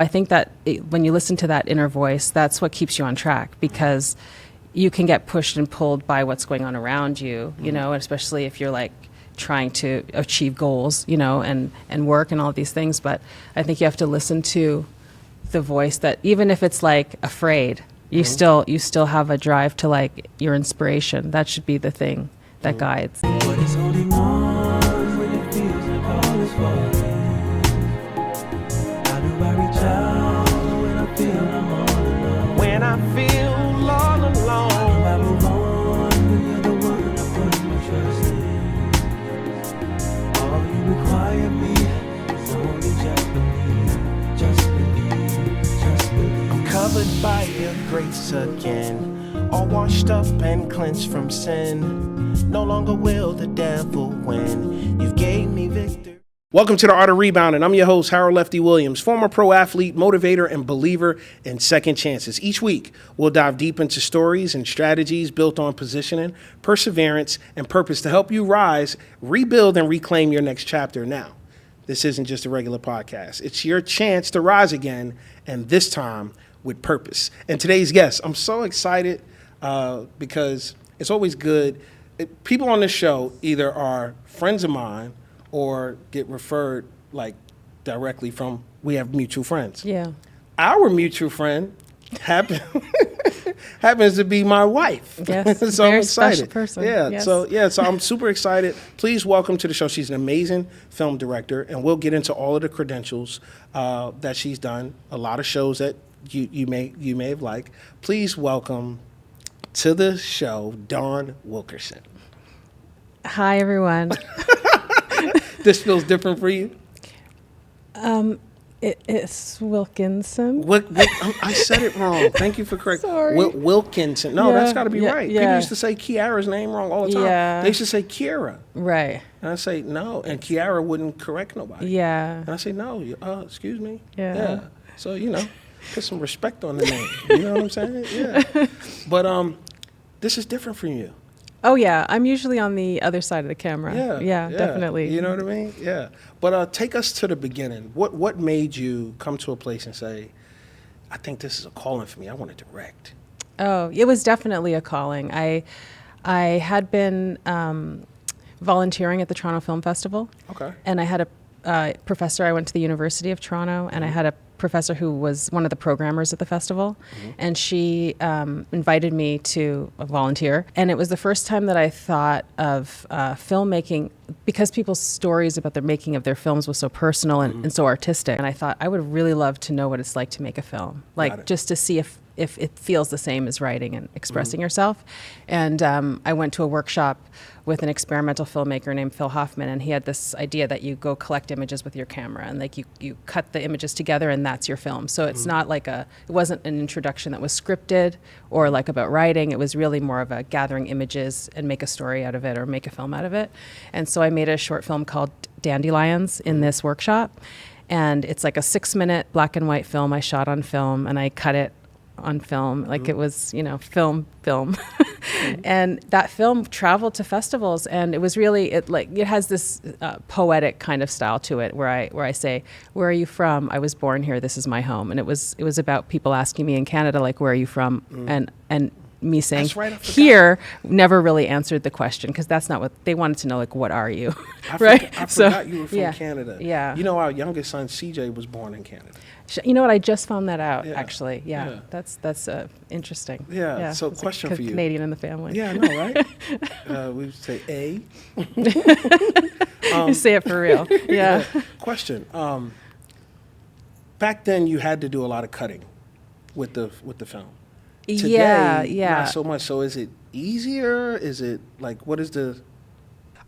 I think that when you listen to that inner voice, that's what keeps you on track, because you can get pushed and pulled by what's going on around you, you know, especially if you're like trying to achieve goals, you know, and work and all these things. But I think you have to listen to the voice that, even if it's like afraid, you still have a drive to like your inspiration. That should be the thing that guides. But it's only one when it feels like all is falling. How do I reach out when I feel I'm all alone? When I feel all alone. How do I move on when you're the one I put my trust in? All you require me is only just believe. I'm covered by your grace again. All washed up and cleansed from sin. No longer will the devil win. You've gave me victory. Welcome to the Art of Rebounding. I'm your host, Harold Lefty Williams, former pro athlete, motivator, and believer in second chances. Each week, we'll dive deep into stories and strategies built on positioning, perseverance, and purpose to help you rise, rebuild, and reclaim your next chapter. Now, this isn't just a regular podcast. It's your chance to rise again, and this time with purpose. And today's guest, I'm so excited because it's always good. People on this show either are friends of mine or get referred like directly from, we have mutual friends. Yeah. Our mutual friend happens to be my wife. Yes, so very I'm excited. special person. Yeah, Yes. so I'm super excited. Please welcome to the show. She's an amazing film director, and we'll get into all of the credentials that she's done. A lot of shows that you may have liked. Please welcome to the show, Dawn Wilkinson. Hi, everyone. This feels different for you? It's Wilkinson. I said it wrong. Thank you for correcting. Sorry. Wilkinson. No, Yeah, that's got to be yeah, right. yeah. People used to say Kiara's name wrong all the time. Yeah. They used to say Kiara. Right. And I say, no. And Kiara wouldn't correct nobody. Yeah. And I say, no, excuse me. Yeah. So, put some respect on the name. You know what I'm saying? Yeah. But this is different from you. Oh, yeah. I'm usually on the other side of the camera. Yeah, definitely. You know what I mean? Yeah. But take us to the beginning. What made you come to a place and say, I think this is a calling for me. I want to direct. Oh, it was definitely a calling. I had been volunteering at the Toronto Film Festival. Okay. And I had a professor. I went to the University of Toronto, and I had a professor who was one of the programmers at the festival, and she invited me to volunteer. And it was the first time that I thought of filmmaking, because people's stories about the making of their films was so personal and so artistic. And I thought, I would really love to know what it's like to make a film, like just to see if it feels the same as writing and expressing yourself. And I went to a workshop with an experimental filmmaker named Phil Hoffman, and he had this idea that you go collect images with your camera, and like you cut the images together, and that's your film. So it's not like it wasn't an introduction that was scripted or like about writing. It was really more of a gathering images and make a story out of it or make a film out of it. And so I made a short film called Dandelions in this workshop, and it's like a 6-minute black and white film I shot on film, and I cut it on film, like it was, film. And that film traveled to festivals, and it was really, it has this poetic kind of style to it, where I say, where are you from? I was born here, this is my home. And it was about people asking me in Canada, like, where are you from? And me saying, here, never really answered the question, because that's not what they wanted to know, like, what are you? I forgot you were from Canada. Yeah. Our youngest son, CJ, was born in Canada. You know what? I just found that out, Yeah. actually. Yeah. That's interesting. Yeah. So it's question for you. Canadian in the family. Yeah, I know, right? We would say A. You say it for real. Yeah. Question. Back then, you had to do a lot of cutting with the film. Today, not so much. So is it easier? Is it like, what is the...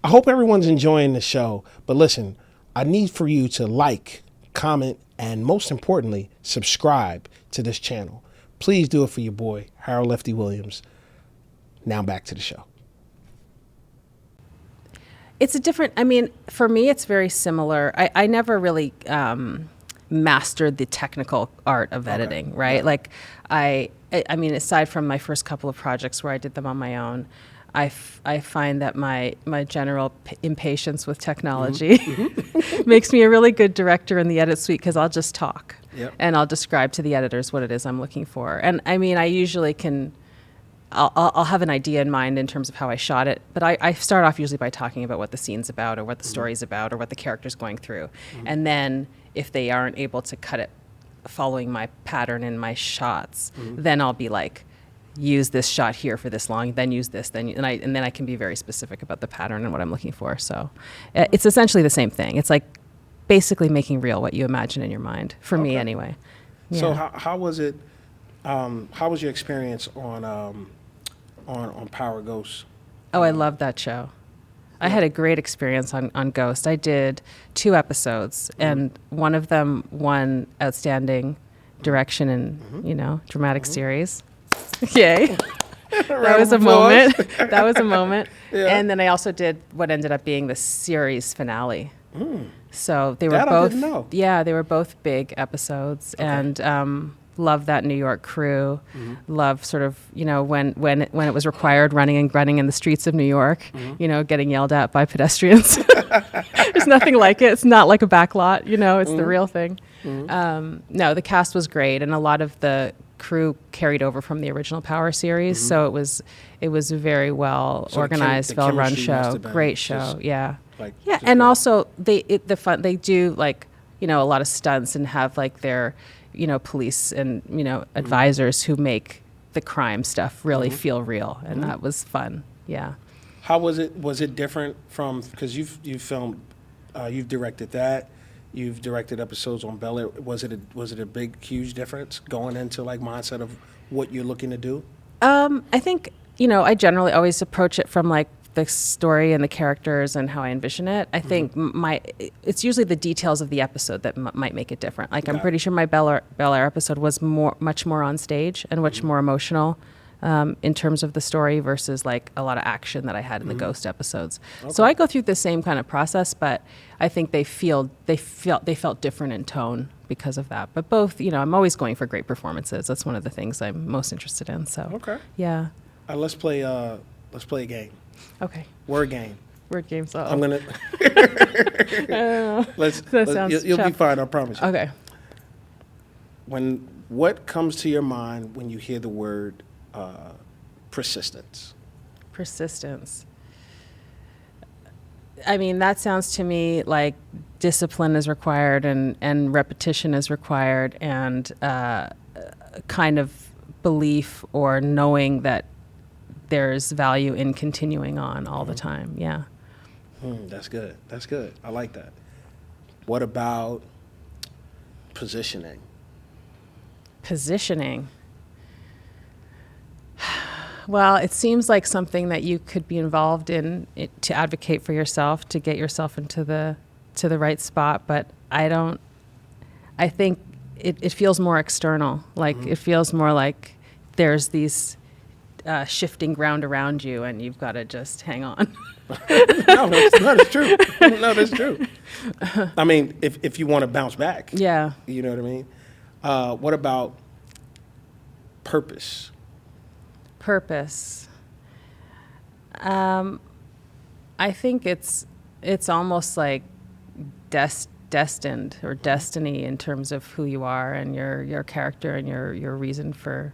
I hope everyone's enjoying the show, but listen, I need for you to like, comment, and most importantly, subscribe to this channel. Please do it for your boy, Harold Lefty Williams. Now back to the show. It's for me, it's very similar. I never really mastered the technical art of editing, right? Yeah. Like, I mean, aside from my first couple of projects where I did them on my own, I find that my general impatience with technology makes me a really good director in the edit suite, because I'll just talk. Yep. and I'll describe to the editors what it is I'm looking for. And I mean, I usually can. I'll have an idea in mind in terms of how I shot it, but I start off usually by talking about what the scene's about or what the story's about or what the character's going through. And then if they aren't able to cut it following my pattern in my shots, then I'll be like, use this shot here for this long, then use this, and then I can be very specific about the pattern and what I'm looking for. So it's essentially the same thing. It's like basically making real what you imagine in your mind, for me anyway. Yeah. So how was it, how was your experience on Power Ghost? Oh, I love that show. I had a great experience on Ghost. I did 2 episodes, and one of them won Outstanding Direction in, Dramatic Series. Yay. That was a moment. That was a moment. Yeah. And then I also did what ended up being the series finale. So they were That both, I didn't know. Yeah, they were both big episodes, and love that New York crew. Love sort of, when it was required, running in the streets of New York, getting yelled at by pedestrians. There's nothing like it. It's not like a backlot, it's the real thing. No, the cast was great, and a lot of the crew carried over from the original Power series, so it was a very well organized, well run show. Great show, yeah. And also they do like a lot of stunts and have like their police and advisors who make the crime stuff really feel real, and that was fun. Yeah. How was it? Was it different from, because you've filmed, you've directed that, you've directed episodes on Bel-Air. Was it a big, huge difference going into like mindset of what you're looking to do? I think I generally always approach it from like the story and the characters and how I envision it. I think it's usually the details of the episode that might make it different. Like I'm pretty sure my Bel-Air episode was much more on stage and much more emotional in terms of the story versus like a lot of action that I had in the Ghost episodes. So I go through the same kind of process, but I think they felt different in tone because of that. But both, I'm always going for great performances. That's one of the things I'm most interested in. So yeah. Let's play a game. Okay. Word game. Word games. I'm gonna. You'll be fine. I promise you. Okay. What comes to your mind when you hear the word persistence? Persistence. I mean, that sounds to me like discipline is required and repetition is required, and kind of belief or knowing that there's value in continuing on all the time. Yeah. That's good. That's good. I like that. What about positioning? Positioning. Well, it seems like something that you could be involved in to advocate for yourself, to get yourself into the right spot. But I think it feels more external. Like it feels more like there's these shifting ground around you, and you've got to just hang on. No, that's true. No, that's true. I mean, if you want to bounce back. Yeah. You know what I mean? What about purpose? Purpose. I think it's almost like destined or destiny in terms of who you are and your character and your reason for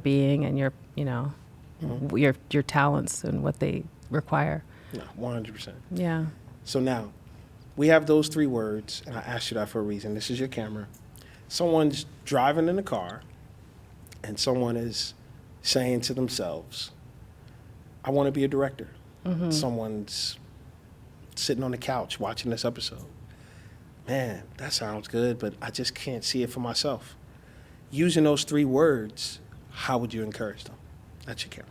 being and your your talents and what they require. No, 100%. Yeah. So now, we have those 3 words, and I asked you that for a reason. This is your camera. Someone's driving in the car, and someone is saying to themselves, I want to be a director. Someone's sitting on the couch watching this episode. Man, that sounds good, but I just can't see it for myself. Using those 3 words, how would you encourage them? That's your camera.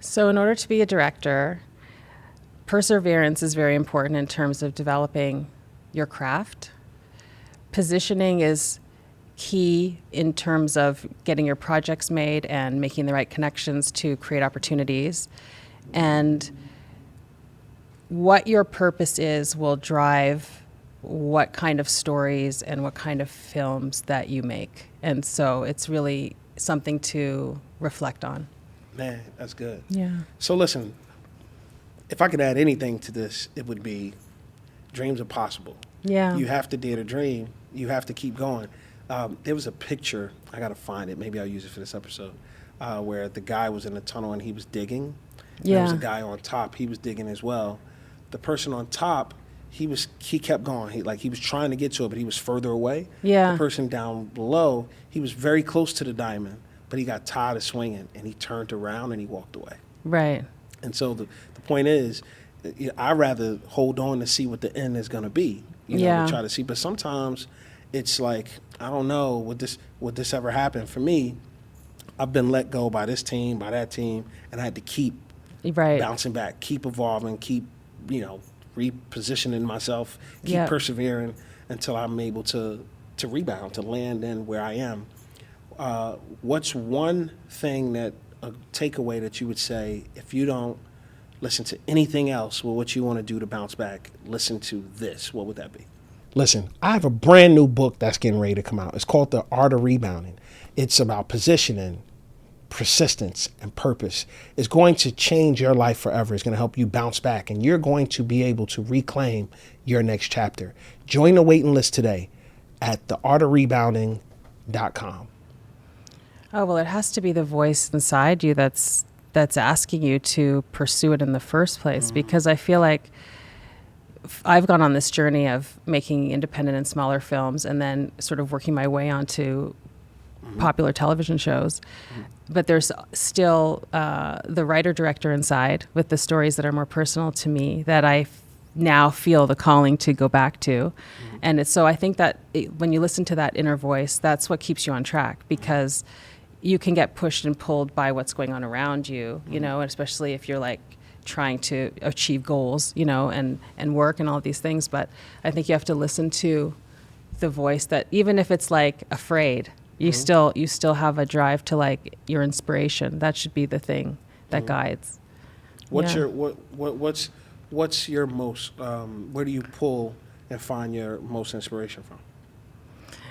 So in order to be a director, perseverance is very important in terms of developing your craft. Positioning is key in terms of getting your projects made and making the right connections to create opportunities. And what your purpose is will drive what kind of stories and what kind of films that you make. And so it's really something to reflect on. Man, that's good. Yeah. So listen, if I could add anything to this, it would be dreams are possible. Yeah. You have to dare to dream. You have to keep going. There was a picture, I got to find it. Maybe I'll use it for this episode, where the guy was in the tunnel and he was digging. There was a guy on top. He was digging as well. The person on top, he kept going. He was trying to get to it, but he was further away. Yeah. The person down below, he was very close to the diamond, but he got tired of swinging and he turned around and he walked away. Right. And so the point is, I'd rather hold on to see what the end is going to be, to try to see. But sometimes it's like, I don't know, would this ever happen? For me, I've been let go by this team, by that team, and I had to keep bouncing back, keep evolving, keep, repositioning myself, keep persevering until I'm able to rebound, to land in where I am. What's one thing a takeaway that you would say, if you don't listen to anything else, what you want to do to bounce back, listen to this, what would that be? Listen, I have a brand new book that's getting ready to come out. It's called The Art of Rebounding. It's about positioning, persistence, and purpose. It's going to change your life forever. It's going to help you bounce back, and you're going to be able to reclaim your next chapter. Join the waiting list today at theartofrebounding.com. Oh, well, it has to be the voice inside you that's asking you to pursue it in the first place, because I feel like I've gone on this journey of making independent and smaller films and then sort of working my way onto popular television shows. But there's still the writer-director inside with the stories that are more personal to me that I now feel the calling to go back to. And so I think that when you listen to that inner voice, that's what keeps you on track, because you can get pushed and pulled by what's going on around you, and especially if you're like trying to achieve goals, and work and all these things. But I think you have to listen to the voice that, even if it's like afraid, you still have a drive to like your inspiration. That should be the thing that guides. What's your most where do you pull and find your most inspiration from?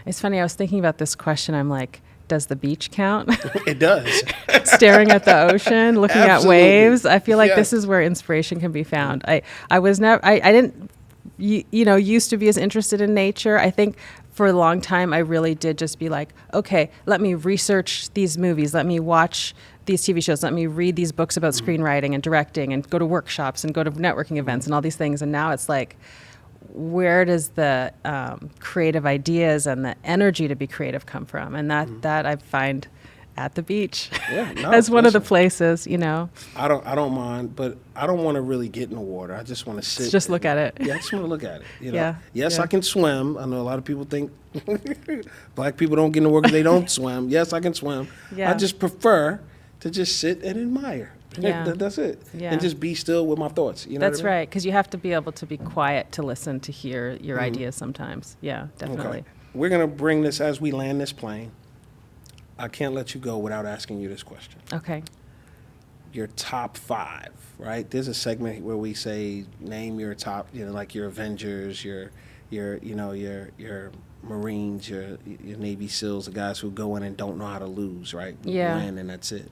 It's funny, I was thinking about this question. I'm like, does the beach count? It does. Staring at the ocean, looking Absolutely. at waves. I feel like this is where inspiration can be found. I didn't used to be as interested in nature. I think for a long time I really did just be like, okay, let me research these movies, let me watch these TV shows, let me read these books about screenwriting and directing and go to workshops and go to networking events and all these things. And now it's like, where does the creative ideas and the energy to be creative come from? And that I find at the beach as one of the places, I don't mind, but I don't want to really get in the water. I just want to sit. Just look at it. Yeah, I just want to look at it. Yes, I can swim. I know a lot of people think black people don't get in the water because they don't swim. Yes, I can swim. Yeah. I just prefer to just sit and admire. Yeah. That's it. Yeah. And just be still with my thoughts. That's what I mean? Right, because you have to be able to be quiet to listen, to hear your ideas sometimes. Yeah, definitely. Okay. We're going to bring this as we land this plane. I can't let you go without asking you this question. Okay. Your top 5, right? There's a segment where we say, name your top, like your Avengers, your Marines, your Navy SEALs, the guys who go in and don't know how to lose, right? Yeah. Win, and that's it.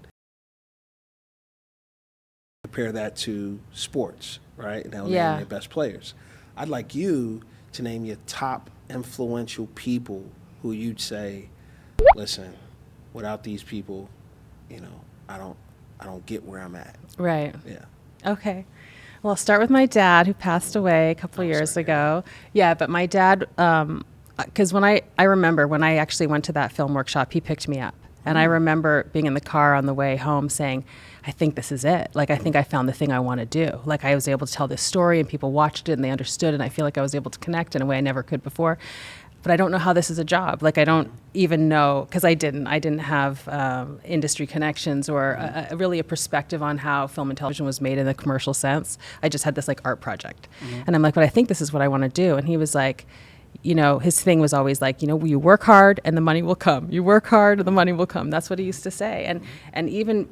Compare that to sports, right? And they'll name their best players. I'd like you to name your top influential people who you'd say, listen, without these people, I don't get where I'm at. Right. Yeah. Okay. Well, I'll start with my dad, who passed away a couple years ago. Yeah, but my dad, because I remember when I actually went to that film workshop, he picked me up. And I remember being in the car on the way home saying, I think this is it. Like, I think I found the thing I want to do. Like, I was able to tell this story and people watched it and they understood, and I feel like I was able to connect in a way I never could before. But I don't know how this is a job. Like, I don't even know, because I didn't have industry connections or really a perspective on how film and television was made in the commercial sense. I just had this like art project. And I'm like, but I think this is what I want to do. And he was like, his thing was always like, you work hard and the money will come. You work hard and the money will come. That's what he used to say. And even,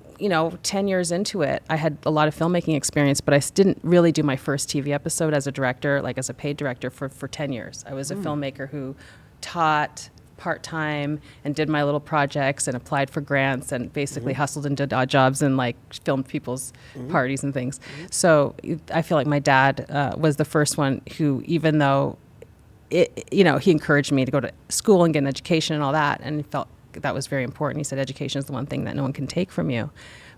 10 years into it, I had a lot of filmmaking experience, but I didn't really do my first TV episode as a director, like as a paid director for 10 years. I was a filmmaker who taught, part-time and did my little projects and applied for grants and basically hustled and did odd jobs and like filmed people's parties and things. So I feel like my dad was the first one who, even though he encouraged me to go to school and get an education and all that, and he felt that was very important. He said education is the one thing that no one can take from you.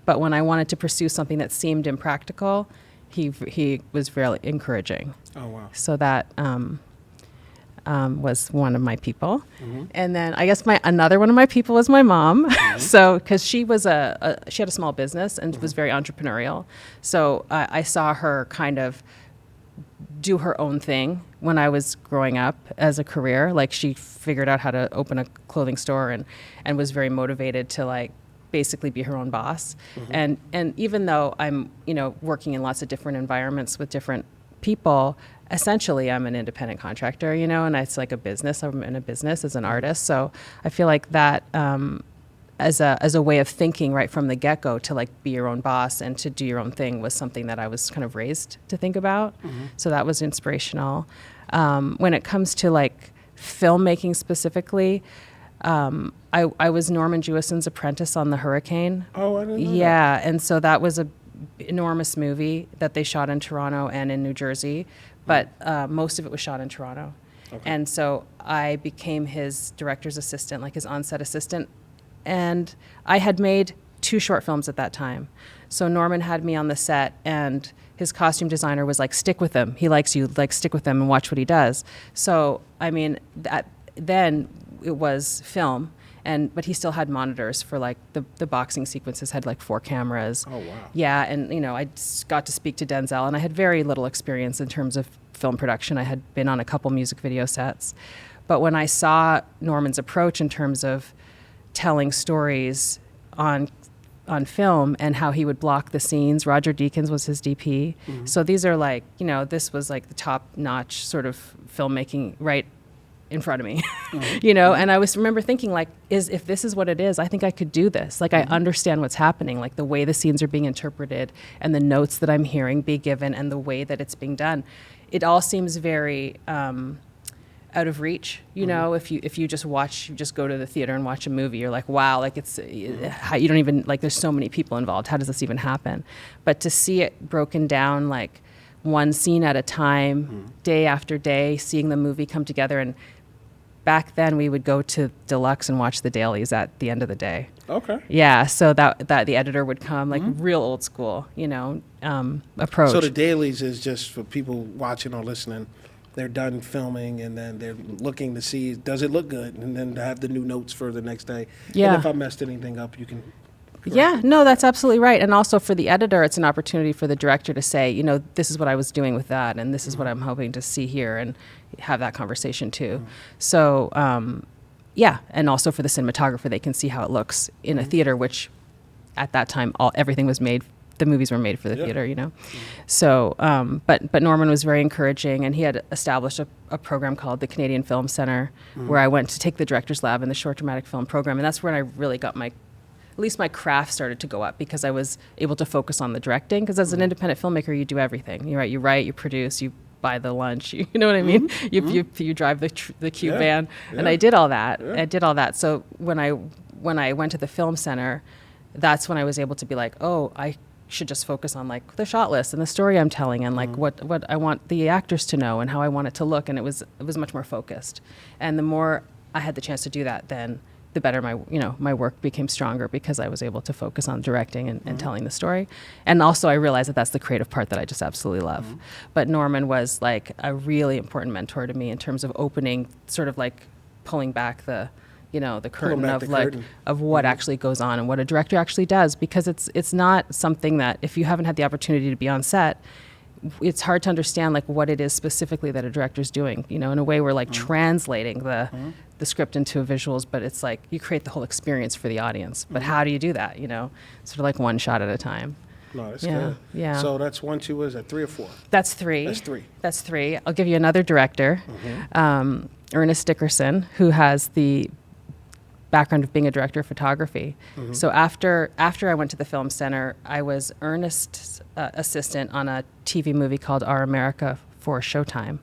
But when I wanted to pursue something that seemed impractical, he was very encouraging. Oh, wow. So that was one of my people. And then I guess another one of my people was my mom. So because she was she had a small business and was very entrepreneurial. So I saw her kind of do her own thing when I was growing up as a career. Like she figured out how to open a clothing store and was very motivated to like basically be her own boss. And even though I'm, working in lots of different environments with different people, essentially I'm an independent contractor, and it's like a business. I'm in a business as an artist. So I feel like that as a way of thinking right from the get-go, to like be your own boss and to do your own thing, was something that I was kind of raised to think about. So that was inspirational. When it comes to like filmmaking specifically, I was Norman Jewison's apprentice on The Hurricane. Oh, I didn't know Yeah, and so that was a enormous movie that they shot in Toronto and in New Jersey, but most of it was shot in Toronto. Okay. And so I became his director's assistant, like his on-set assistant, and I had made 2 short films at that time. So Norman had me on the set, and his costume designer was like, stick with him. He likes you, like stick with him and watch what he does. So, I mean, then it was film. But he still had monitors for like the boxing sequences had like 4 cameras. Oh, wow. Yeah, and I got to speak to Denzel, and I had very little experience in terms of film production. I had been on a couple music video sets. But when I saw Norman's approach in terms of telling stories on film and how he would block the scenes, Roger Deakins was his DP. So these are like, this was like the top-notch sort of filmmaking right in front of me, and I remember thinking like, if this is what it is, I think I could do this. Like I understand what's happening, like the way the scenes are being interpreted and the notes that I'm hearing be given and the way that it's being done. It all seems very out of reach, if you just go to the theater and watch a movie, you're like, wow, like you don't even, like there's so many people involved. How does this even happen? But to see it broken down, like one scene at a time, day after day, seeing the movie come together. And back then we would go to Deluxe and watch the dailies at the end of the day. Okay. Yeah, so that the editor would come, like real old school, approach. So the dailies is just for people watching or listening. They're done filming and then they're looking to see, does it look good? And then to have the new notes for the next day. Yeah. And if I messed anything up, you can... Yeah, no, that's absolutely right. And also for the editor, it's an opportunity for the director to say, this is what I was doing with that, and this is what I'm hoping to see here, and have that conversation too. So, and also for the cinematographer, they can see how it looks in a theater, which at that time, everything was made, the movies were made for the theater, So, but Norman was very encouraging, and he had established a program called the Canadian Film Centre, where I went to take the director's lab in the short dramatic film program, and that's where I really got at least my craft started to go up, because I was able to focus on the directing. Because as an independent filmmaker, you do everything. You write, you produce, you buy the lunch. You know what I mean? You drive the cube van, and I did all that. Yeah. I did all that. So when I went to the film center, that's when I was able to be like, oh, I should just focus on like the shot list and the story I'm telling, and like what I want the actors to know and how I want it to look. And it was much more focused. And the more I had the chance to do that, then the better my work became stronger, because I was able to focus on directing and telling the story. And also I realized that that's the creative part that I just absolutely love. But Norman was like a really important mentor to me in terms of opening, sort of like pulling back the curtain of what actually goes on and what a director actually does, because it's not something that, if you haven't had the opportunity to be on set, it's hard to understand like what it is specifically that a director's doing. In a way we're like translating the script into visuals, but it's like you create the whole experience for the audience. But how do you do that? Sort of like one shot at a time. No, that's good. Yeah. So that's 1, 2, is that 3 or 4? That's 3. That's 3. I'll give you another director, Ernest Dickerson, who has the background of being a director of photography. So after I went to the Film Center, I was Ernest's assistant on a TV movie called Our America for Showtime.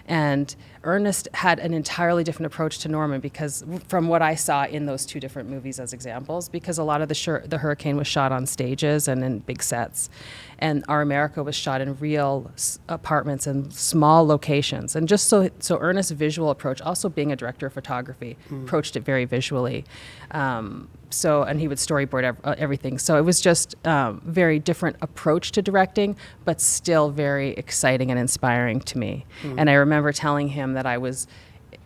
And Ernest had an entirely different approach to Norman, because from what I saw in those two different movies as examples, because a lot of the Hurricane was shot on stages and in big sets, and Our America was shot in real apartments and small locations. And just so Ernest's visual approach, also being a director of photography, approached it very visually. And he would storyboard everything. So it was just very different approach to directing, but still very exciting and inspiring to me. And I remember telling him that I was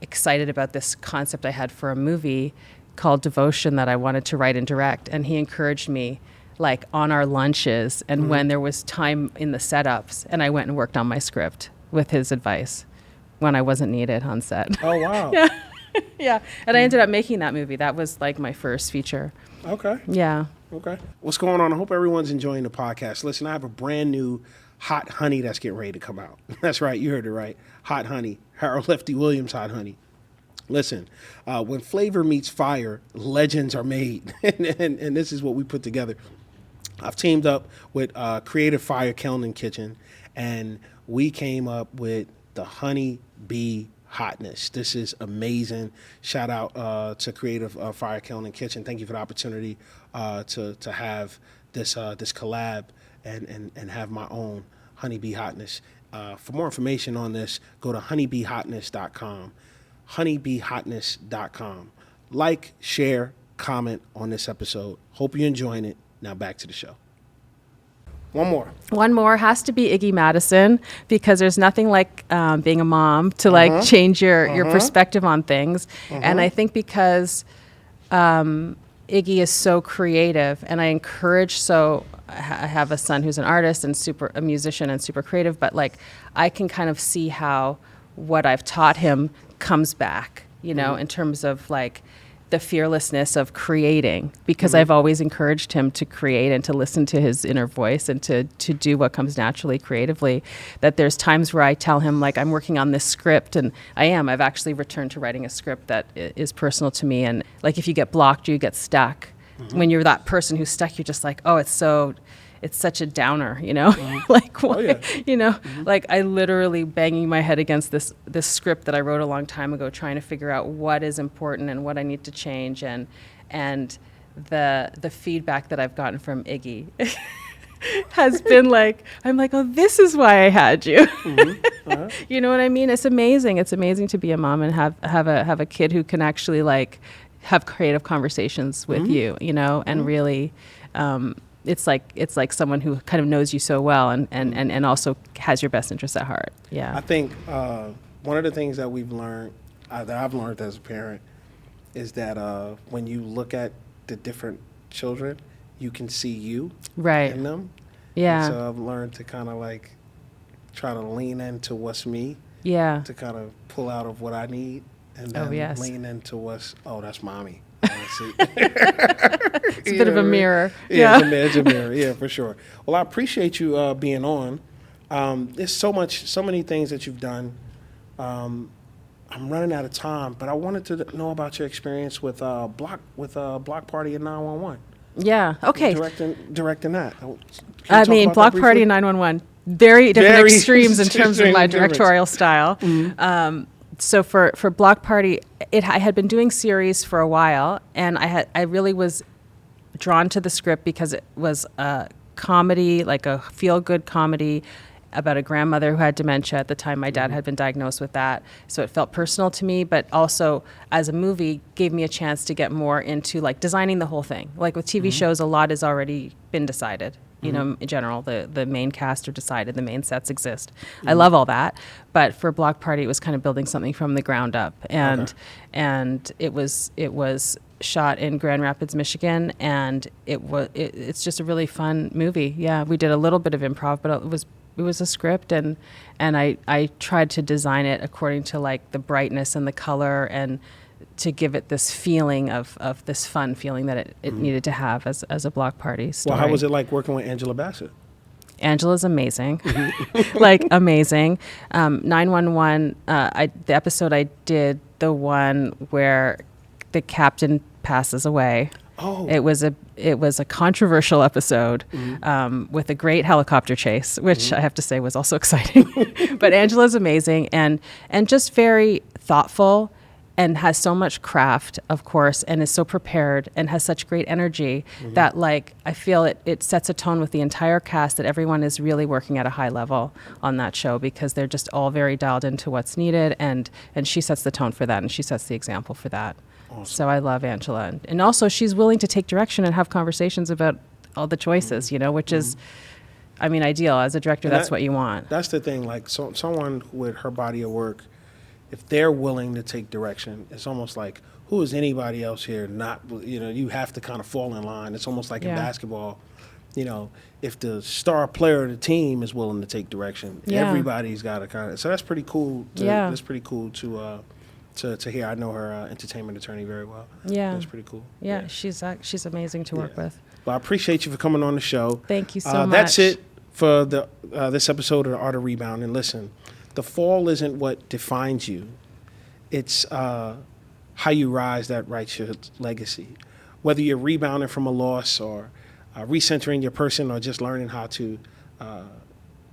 excited about this concept I had for a movie called Devotion that I wanted to write and direct. And he encouraged me, like, on our lunches and when there was time in the setups. And I went and worked on my script with his advice when I wasn't needed on set. Oh, wow. Yeah. Yeah. And I ended up making that movie. That was like my first feature. Okay. Yeah. Okay. What's going on? I hope everyone's enjoying the podcast. Listen, I have a brand new Hot Honey that's getting ready to come out. That's right. You heard it right. Hot Honey. Harold Lefty Williams Hot Honey. Listen, when flavor meets fire, legends are made. and this is what we put together. I've teamed up with Creative Fire Kiln and Kitchen, and we came up with the Honey Bee Hotness. This is amazing. Shout out to Creative Fire Kiln and Kitchen. Thank you for the opportunity to have this collab and have my own Honeybee Hotness. For more information on this, go to honeybeehotness.com. honeybeehotness.com. Like, share, comment on this episode. Hope you're enjoying it. Now back to the show. One more has to be Iggy Madison, because there's nothing like being a mom to like change your perspective on things. And I think because Iggy is so creative, and I encourage, I have a son who's an artist and a musician and super creative, but like I can kind of see how what I've taught him comes back, in terms of like the fearlessness of creating, because I've always encouraged him to create and to listen to his inner voice and to do what comes naturally creatively. That there's times where I tell him, like, I'm working on this script, and I've actually returned to writing a script that is personal to me. And like, if you get blocked, you get stuck. When you're that person who's stuck, you're just like, oh, it's such a downer, like, why, like I literally banging my head against this script that I wrote a long time ago, trying to figure out what is important and what I need to change. And the feedback that I've gotten from Iggy has been like, I'm like, oh, this is why I had you. You know what I mean? It's amazing. It's amazing to be a mom and have a kid who can actually like have creative conversations with you, and really, it's like someone who kind of knows you so well and also has your best interests at heart. Yeah. I think one of the things that we've learned, that I've learned as a parent, is that when you look at the different children, you can see you in them. Yeah. And so I've learned to kind of like try to lean into what's me. Yeah. To kind of pull out of what I need, and then lean into that's mommy. It's a bit of a mirror. Yeah, it's a mirror. Yeah, for sure. Well, I appreciate you being on. There's so many things that you've done. I'm running out of time, but I wanted to know about your experience with Block Party and 911. Yeah. Okay. Directing that. Block Party and 911. Very different extremes in terms of my directorial style. So for Block Party, I had been doing series for a while, and I really was drawn to the script because it was a comedy, like a feel-good comedy about a grandmother who had dementia at the time. My dad had been diagnosed with that, so it felt personal to me, but also as a movie gave me a chance to get more into like designing the whole thing. Like with TV shows, a lot has already been decided. In general, the main cast are decided, the main sets exist. I love all that, but for Block Party, it was kind of building something from the ground up, and it was shot in Grand Rapids, Michigan, and it's just a really fun movie. Yeah, we did a little bit of improv, but it was a script, and I tried to design it according to like the brightness and the color, and to give it this feeling of this fun feeling that it needed to have as a Block Party story. Well, how was it like working with Angela Bassett? Angela's amazing, like amazing. 911, the episode I did, the one where the captain passes away. Oh. It was a controversial episode with a great helicopter chase, which I have to say was also exciting. But Angela's amazing and just very thoughtful and has so much craft, of course, and is so prepared and has such great energy that, like, I feel it sets a tone with the entire cast that everyone is really working at a high level on that show because they're just all very dialed into what's needed, and she sets the tone for that, and she sets the example for that. Awesome. So I love Angela. And also she's willing to take direction and have conversations about all the choices, which is, I mean, ideal. As a director, that's what you want. That's the thing. Like, someone with her body of work, if they're willing to take direction, it's almost like, who is anybody else here not, you have to kind of fall in line. It's almost like in basketball, if the star player of the team is willing to take direction, everybody's got to kind of, so that's pretty cool. That's pretty cool to hear. I know her entertainment attorney very well. Yeah. That's pretty cool. Yeah. She's amazing to work with. Well, I appreciate you for coming on the show. Thank you so much. That's it for this episode of The Art of Rebounding. Listen, the fall isn't what defines you. It's how you rise that writes your legacy. Whether you're rebounding from a loss or recentering your person or just learning how to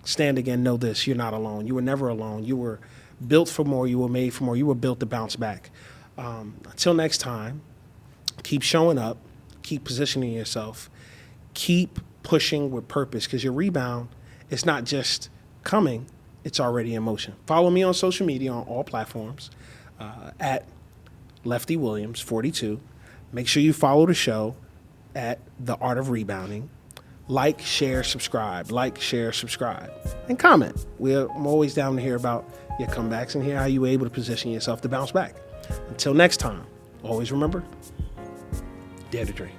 stand again, know this, you're not alone. You were never alone. You were built for more. You were made for more. You were built to bounce back. Until next time, keep showing up. Keep positioning yourself. Keep pushing with purpose, because your rebound is not just coming, it's already in motion. Follow me on social media on all platforms at Lefty Williams 42. Make sure you follow the show at The Art of Rebounding. Like, share, subscribe. Like, share, subscribe. And comment. I'm always down to hear about your comebacks and hear how you were able to position yourself to bounce back. Until next time, always remember, dare to dream.